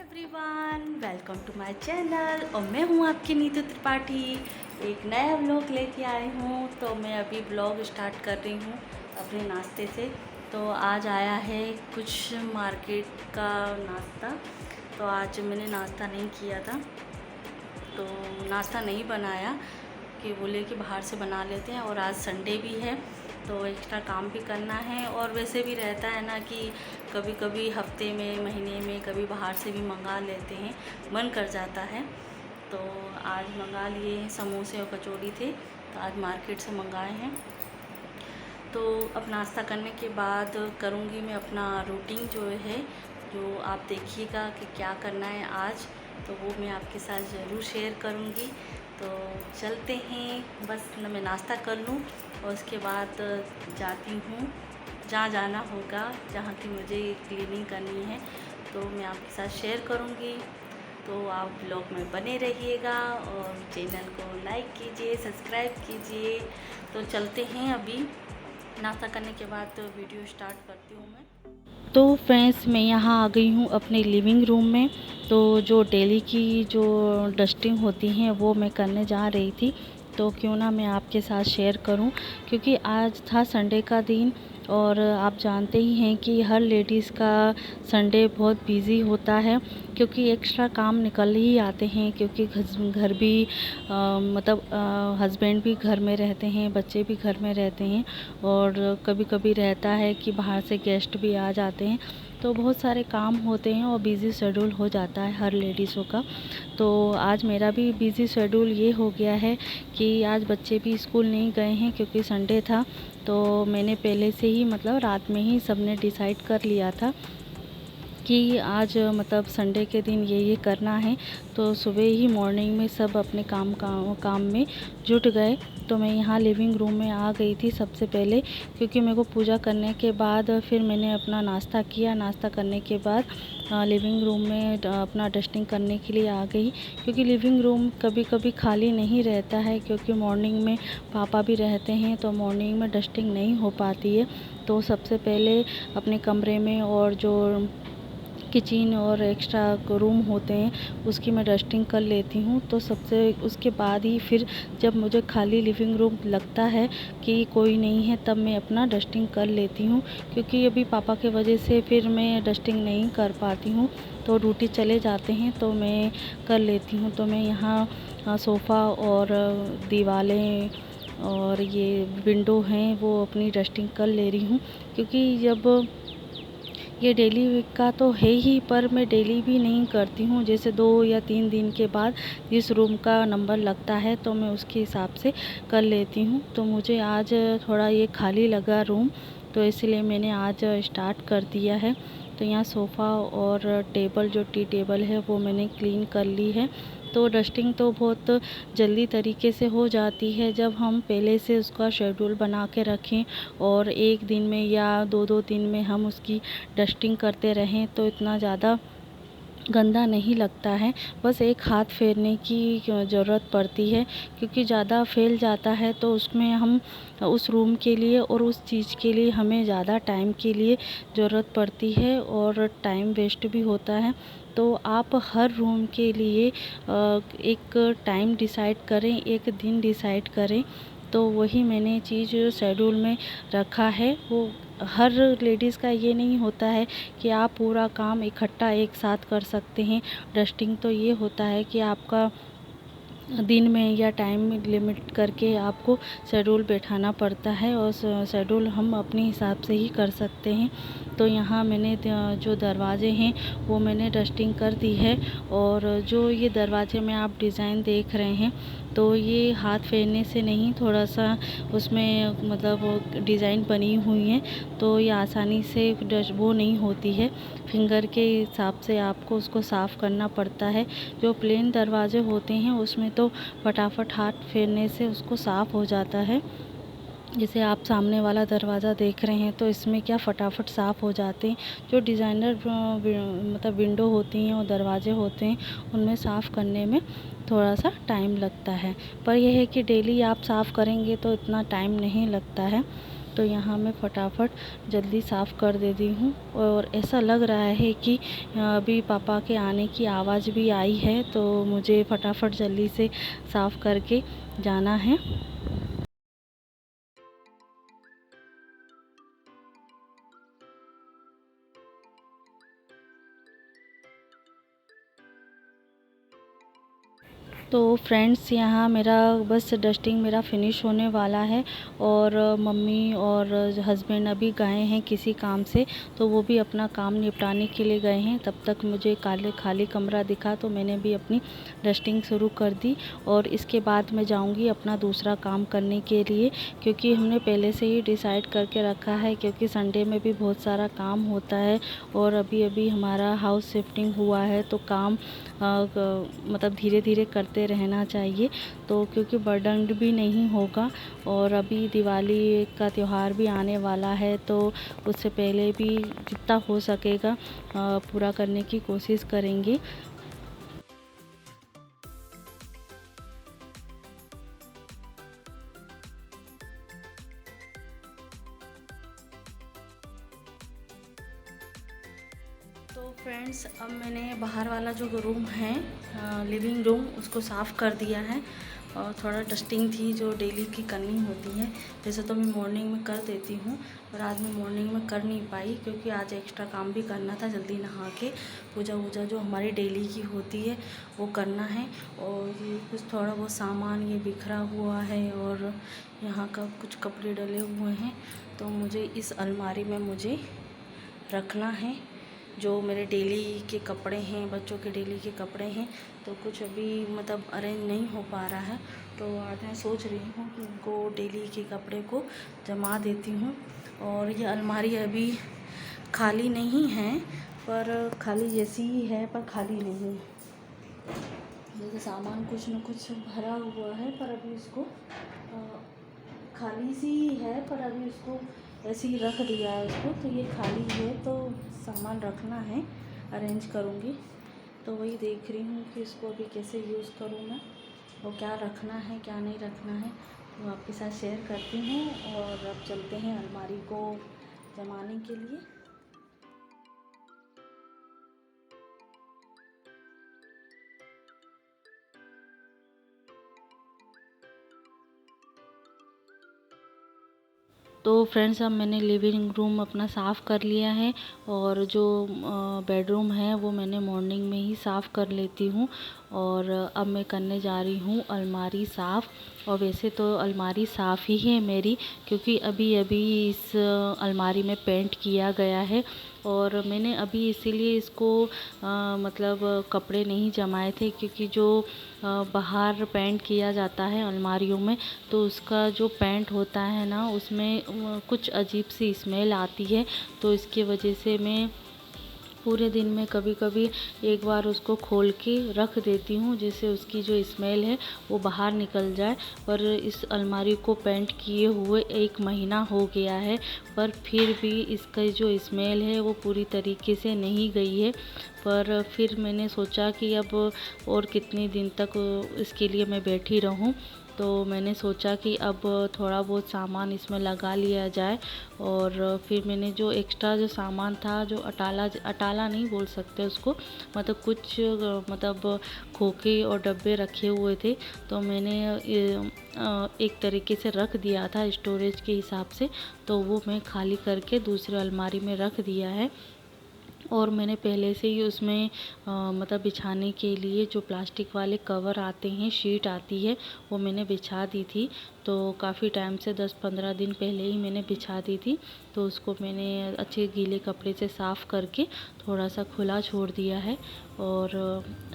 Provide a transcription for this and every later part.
Everyone, welcome to my channel. और मैं हूँ आपकी नीतू त्रिपाठी। एक नया व्लॉग लेके आई हूँ। तो मैं अभी व्लॉग स्टार्ट कर रही हूँ अपने नाश्ते से। तो आज आया है कुछ मार्केट का नाश्ता। तो आज मैंने नाश्ता नहीं किया था, तो नाश्ता नहीं बनाया कि बोले कि बाहर से बना लेते हैं। और आज संडे भी है तो एक्स्ट्रा काम भी करना है। और वैसे भी रहता है ना कि कभी कभी हफ्ते में, महीने में कभी बाहर से भी मंगा लेते हैं, मन कर जाता है। तो आज मंगा लिए हैं, समोसे और कचौड़ी थे तो आज मार्केट से मंगाए हैं। तो अब नाश्ता करने के बाद करूँगी मैं अपना रूटीन जो है, जो आप देखिएगा कि क्या करना है आज, तो वो मैं आपके साथ ज़रूर शेयर करूँगी। तो चलते हैं, बस मैं नाश्ता कर लूँ और उसके बाद जाती हूँ जहाँ जाना होगा, जहाँ की मुझे क्लीनिंग करनी है, तो मैं आपके साथ शेयर करूँगी। तो आप ब्लॉग में बने रहिएगा और चैनल को लाइक कीजिए, सब्सक्राइब कीजिए। तो चलते हैं, अभी नाश्ता करने के बाद तो वीडियो स्टार्ट करती हूँ मैं। तो फ्रेंड्स, मैं यहाँ आ गई हूँ अपने लिविंग रूम में। तो जो डेली की जो डस्टिंग होती हैं वो मैं करने जा रही थी, तो क्यों ना मैं आपके साथ शेयर करूं, क्योंकि आज था संडे का दिन। और आप जानते ही हैं कि हर लेडीज़ का संडे बहुत बिज़ी होता है, क्योंकि एक्स्ट्रा काम निकल ही आते हैं, क्योंकि घर भी मतलब हस्बैंड भी घर में रहते हैं, बच्चे भी घर में रहते हैं। और कभी कभी रहता है कि बाहर से गेस्ट भी आ जाते हैं, तो बहुत सारे काम होते हैं और बिज़ी शेड्यूल हो जाता है हर लेडीज़ों का। तो आज मेरा भी बिज़ी शेड्यूल ये हो गया है कि आज बच्चे भी स्कूल नहीं गए हैं क्योंकि संडे था। तो मैंने पहले से ही मतलब रात में ही सबने डिसाइड कर लिया था कि आज मतलब संडे के दिन ये करना है। तो सुबह ही मॉर्निंग में सब अपने काम में जुट गए। तो मैं यहाँ लिविंग रूम में आ गई थी सबसे पहले, क्योंकि मेरे को पूजा करने के बाद फिर मैंने अपना नाश्ता किया। नाश्ता करने के बाद लिविंग रूम में अपना डस्टिंग करने के लिए आ गई, क्योंकि लिविंग रूम कभी कभी खाली नहीं रहता है, क्योंकि मॉर्निंग में पापा भी रहते हैं तो मॉर्निंग में डस्टिंग नहीं हो पाती है। तो सबसे पहले अपने कमरे में और जो किचन और एक्स्ट्रा रूम होते हैं उसकी मैं डस्टिंग कर लेती हूँ। तो सबसे उसके बाद ही फिर जब मुझे खाली लिविंग रूम लगता है कि कोई नहीं है, तब मैं अपना डस्टिंग कर लेती हूँ, क्योंकि अभी पापा के वजह से फिर मैं डस्टिंग नहीं कर पाती हूँ। तो ड्यूटी चले जाते हैं तो मैं कर लेती हूँ। तो मैं यहाँ सोफ़ा और दीवारें और ये विंडो हैं वो अपनी डस्टिंग कर ले रही हूँ, क्योंकि जब ये डेली वीक का तो है ही, पर मैं डेली भी नहीं करती हूँ। जैसे 2 या 3 दिन के बाद जिस रूम का नंबर लगता है तो मैं उसके हिसाब से कर लेती हूँ। तो मुझे आज थोड़ा ये खाली लगा रूम, तो इसलिए मैंने आज स्टार्ट कर दिया है। तो यहाँ सोफ़ा और टेबल, जो टी टेबल है वो मैंने क्लीन कर ली है। तो डस्टिंग तो बहुत जल्दी तरीके से हो जाती है जब हम पहले से उसका शेड्यूल बना के रखें, और एक दिन में या 2-2 दिन में हम उसकी डस्टिंग करते रहें तो इतना ज़्यादा गंदा नहीं लगता है। बस एक हाथ फेरने की ज़रूरत पड़ती है, क्योंकि ज़्यादा फैल जाता है तो उसमें हम उस रूम के लिए और उस चीज़ के लिए हमें ज़्यादा टाइम के लिए ज़रूरत पड़ती है और टाइम वेस्ट भी होता है। तो आप हर रूम के लिए एक टाइम डिसाइड करें, एक दिन डिसाइड करें। तो वही मैंने चीज़ शेड्यूल में रखा है। वो हर लेडीज़ का ये नहीं होता है कि आप पूरा काम इकट्ठा एक साथ कर सकते हैं। डस्टिंग तो ये होता है कि आपका दिन में या टाइम लिमिट करके आपको शेड्यूल बैठाना पड़ता है, और शेड्यूल हम अपने हिसाब से ही कर सकते हैं। तो यहाँ मैंने जो दरवाजे हैं वो मैंने डस्टिंग कर दी है। और जो ये दरवाजे में आप डिज़ाइन देख रहे हैं, तो ये हाथ फेरने से नहीं, थोड़ा सा उसमें मतलब डिज़ाइन बनी हुई है, तो ये आसानी से वो नहीं होती है। फिंगर के हिसाब से आपको उसको साफ़ करना पड़ता है। जो प्लेन दरवाजे होते हैं उसमें तो फटाफट हाथ फेरने से उसको साफ़ हो जाता है। जैसे आप सामने वाला दरवाज़ा देख रहे हैं तो इसमें क्या फटाफट साफ़ हो जाते हैं। जो डिज़ाइनर मतलब विंडो होती हैं और दरवाजे होते हैं उनमें साफ़ करने में थोड़ा सा टाइम लगता है, पर यह है कि डेली आप साफ़ करेंगे तो इतना टाइम नहीं लगता है। तो यहाँ मैं फटाफट जल्दी साफ़ कर देती हूँ। और ऐसा लग रहा है कि अभी पापा के आने की आवाज़ भी आई है, तो मुझे फटाफट जल्दी से साफ़ करके जाना है। तो फ्रेंड्स, यहाँ मेरा बस डस्टिंग मेरा फ़िनिश होने वाला है और मम्मी और हस्बैंड अभी गए हैं किसी काम से, तो वो भी अपना काम निपटाने के लिए गए हैं। तब तक मुझे खाली कमरा दिखा, तो मैंने भी अपनी डस्टिंग शुरू कर दी। और इसके बाद मैं जाऊंगी अपना दूसरा काम करने के लिए, क्योंकि हमने पहले से ही डिसाइड करके रखा है, क्योंकि संडे में भी बहुत सारा काम होता है और अभी अभी हमारा हाउस शिफ्टिंग हुआ है, तो काम मतलब धीरे धीरे करते रहना चाहिए। तो क्योंकि बर्डन भी नहीं होगा और अभी दिवाली का त्यौहार भी आने वाला है, तो उससे पहले भी जितना हो सकेगा पूरा करने की कोशिश करेंगे। तो फ्रेंड्स, अब मैंने बाहर वाला जो रूम है, लिविंग रूम, उसको साफ़ कर दिया है। और थोड़ा डस्टिंग थी जो डेली की करनी होती है। वैसे तो मैं मॉर्निंग में कर देती हूँ, पर आज मैं मॉर्निंग में कर नहीं पाई, क्योंकि आज एक्स्ट्रा काम भी करना था। जल्दी नहा के पूजा वूजा जो हमारी डेली की होती है वो करना है। और ये कुछ थोड़ा बहुत सामान ये बिखरा हुआ है और यहाँ का कुछ कपड़े डले हुए हैं, तो मुझे इस अलमारी में मुझे रखना है जो मेरे डेली के कपड़े हैं, बच्चों के डेली के कपड़े हैं। तो कुछ अभी मतलब अरेंज नहीं हो पा रहा है, तो आज मैं सोच रही हूँ कि उनको डेली के कपड़े को जमा देती हूँ। और ये अलमारी अभी खाली नहीं है, पर खाली जैसी ही है, पर खाली नहीं है। जैसे सामान कुछ न कुछ भरा हुआ है, पर अभी इसको खाली सी है, पर अभी इसको ऐसे ही रख दिया है इसको। तो ये खाली है, तो सामान रखना है, अरेंज करूँगी। तो वही देख रही हूँ कि इसको अभी कैसे यूज़ करूँ मैं, और क्या रखना है क्या नहीं रखना है, तो आपके साथ शेयर करती हूँ। और अब चलते हैं अलमारी को जमाने के लिए। तो फ्रेंड्स, अब मैंने लिविंग रूम अपना साफ़ कर लिया है, और जो बेडरूम है वो मैंने मॉर्निंग में ही साफ़ कर लेती हूँ। और अब मैं करने जा रही हूँ अलमारी साफ़। और वैसे तो अलमारी साफ़ ही है मेरी, क्योंकि अभी अभी इस अलमारी में पेंट किया गया है। और मैंने अभी इसीलिए इसको मतलब कपड़े नहीं जमाए थे, क्योंकि जो बाहर पेंट किया जाता है अलमारियों में, तो उसका जो पेंट होता है ना, उसमें कुछ अजीब सी स्मेल आती है। तो इसकी वजह से मैं पूरे दिन में कभी कभी एक बार उसको खोल के रख देती हूँ, जिससे उसकी जो स्मेल है वो बाहर निकल जाए। पर इस अलमारी को पेंट किए हुए 1 महीना हो गया है, पर फिर भी इसका जो स्मेल है वो पूरी तरीके से नहीं गई है। पर फिर मैंने सोचा कि अब और कितने दिन तक इसके लिए मैं बैठी रहूं, तो मैंने सोचा कि अब थोड़ा बहुत सामान इसमें लगा लिया जाए। और फिर मैंने जो एक्स्ट्रा जो सामान था, जो अटाला नहीं बोल सकते उसको, मतलब कुछ मतलब खोखे और डब्बे रखे हुए थे, तो मैंने एक तरीके से रख दिया था स्टोरेज के हिसाब से। तो वो मैं खाली करके दूसरे अलमारी में रख दिया है। और मैंने पहले से ही उसमें मतलब बिछाने के लिए जो प्लास्टिक वाले कवर आते हैं, शीट आती है, वो मैंने बिछा दी थी। तो काफ़ी टाइम से 10-15 दिन पहले ही मैंने बिछा दी थी। तो उसको मैंने अच्छे गीले कपड़े से साफ़ करके थोड़ा सा खुला छोड़ दिया है। और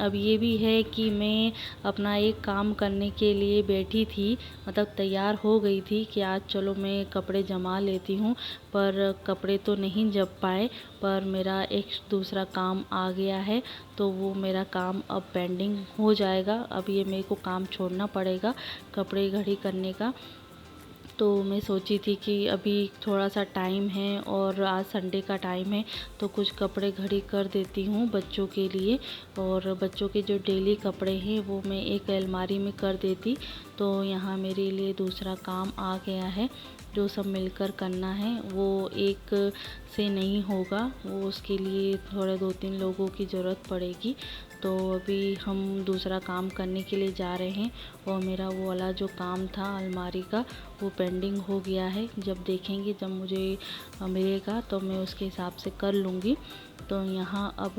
अब ये भी है कि मैं अपना एक काम करने के लिए बैठी थी, मतलब तैयार हो गई थी कि आज चलो मैं कपड़े जमा लेती हूँ, पर कपड़े तो नहीं जम पाए। पर मेरा एक दूसरा काम आ गया है, तो वो मेरा काम अब पेंडिंग हो जाएगा। अब ये मेरे को काम छोड़ना पड़ेगा कपड़े घड़ी करने का। तो मैं सोची थी कि अभी थोड़ा सा टाइम है और आज संडे का टाइम है, तो कुछ कपड़े घड़ी कर देती हूँ बच्चों के लिए। और बच्चों के जो डेली कपड़े हैं वो मैं एक अलमारी में कर देती। तो यहाँ मेरे लिए दूसरा काम आ गया है, जो सब मिलकर करना है। वो एक से नहीं होगा, वो उसके लिए थोड़े 2-3 लोगों की ज़रूरत पड़ेगी। तो अभी हम दूसरा काम करने के लिए जा रहे हैं। और मेरा वो वाला जो काम था अलमारी का, वो पेंडिंग हो गया है। जब देखेंगे, जब मुझे मिलेगा तो मैं उसके हिसाब से कर लूँगी। तो यहाँ अब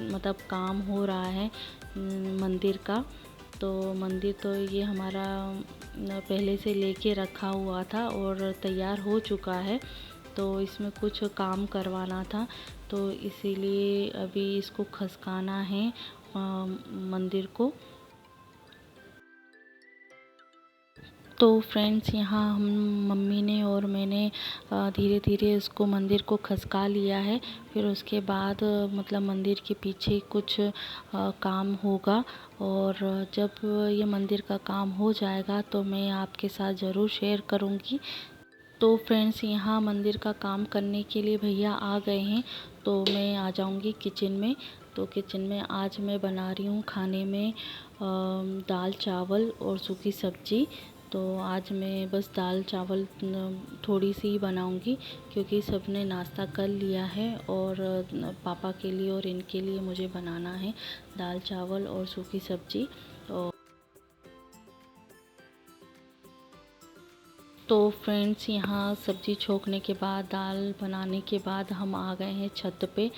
मतलब काम हो रहा है मंदिर का। तो मंदिर तो ये हमारा पहले से लेके रखा हुआ था और तैयार हो चुका है। तो इसमें कुछ काम करवाना था, तो इसीलिए अभी इसको खसकाना है मंदिर को। तो फ्रेंड्स, यहाँ हम मम्मी ने और मैंने धीरे धीरे इसको मंदिर को खसका लिया है। फिर उसके बाद मतलब मंदिर के पीछे कुछ काम होगा। और जब ये मंदिर का काम हो जाएगा तो मैं आपके साथ ज़रूर शेयर करूँगी। तो फ्रेंड्स, यहाँ मंदिर का काम करने के लिए भैया आ गए हैं, तो मैं आ जाऊँगी किचन में। तो किचन में आज मैं बना रही हूँ खाने में दाल चावल और सूखी सब्जी। तो आज मैं बस दाल चावल थोड़ी सी ही बनाऊँगी, क्योंकि सबने नाश्ता कर लिया है। और पापा के लिए और इनके लिए मुझे बनाना है दाल चावल और सूखी सब्जी। तो फ्रेंड्स, यहाँ सब्ज़ी छोंकने के बाद, दाल बनाने के बाद हम आ गए हैं छत पे।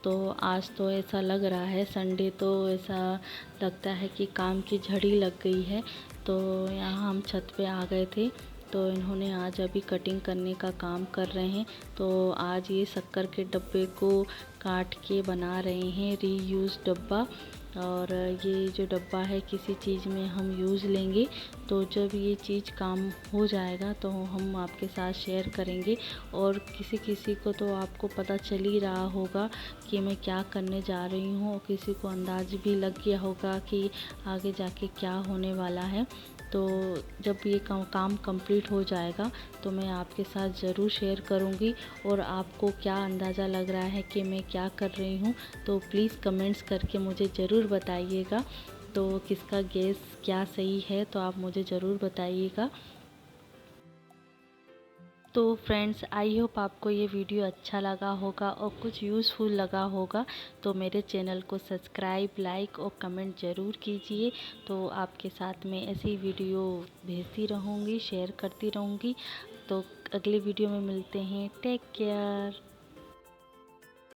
तो आज तो ऐसा लग रहा है, संडे तो ऐसा लगता है कि काम की झड़ी लग गई है। तो यहाँ हम छत पे आ गए थे। तो इन्होंने आज अभी कटिंग करने का काम कर रहे हैं। तो आज ये शक्कर के डब्बे को काट के बना रहे हैं रीयूज़ डब्बा। और ये जो डब्बा है किसी चीज़ में हम यूज़ लेंगे, तो जब ये चीज़ काम हो जाएगा तो हम आपके साथ शेयर करेंगे। और किसी किसी को तो आपको पता चल ही रहा होगा कि मैं क्या करने जा रही हूँ, और किसी को अंदाज़ भी लग गया होगा कि आगे जाके क्या होने वाला है। तो जब ये काम कंप्लीट हो जाएगा तो मैं आपके साथ ज़रूर शेयर करूँगी। और आपको क्या अंदाज़ा लग रहा है कि मैं क्या कर रही हूँ, तो प्लीज़ कमेंट्स करके मुझे ज़रूर बताइएगा। तो किसका गेस क्या सही है, तो आप मुझे ज़रूर बताइएगा। तो फ्रेंड्स, आई होप आपको ये वीडियो अच्छा लगा होगा और कुछ यूज़फुल लगा होगा। तो मेरे चैनल को सब्सक्राइब, लाइक और कमेंट ज़रूर कीजिए। तो आपके साथ में ऐसी वीडियो भेजती रहूँगी, शेयर करती रहूँगी। तो अगले वीडियो में मिलते हैं। Take care.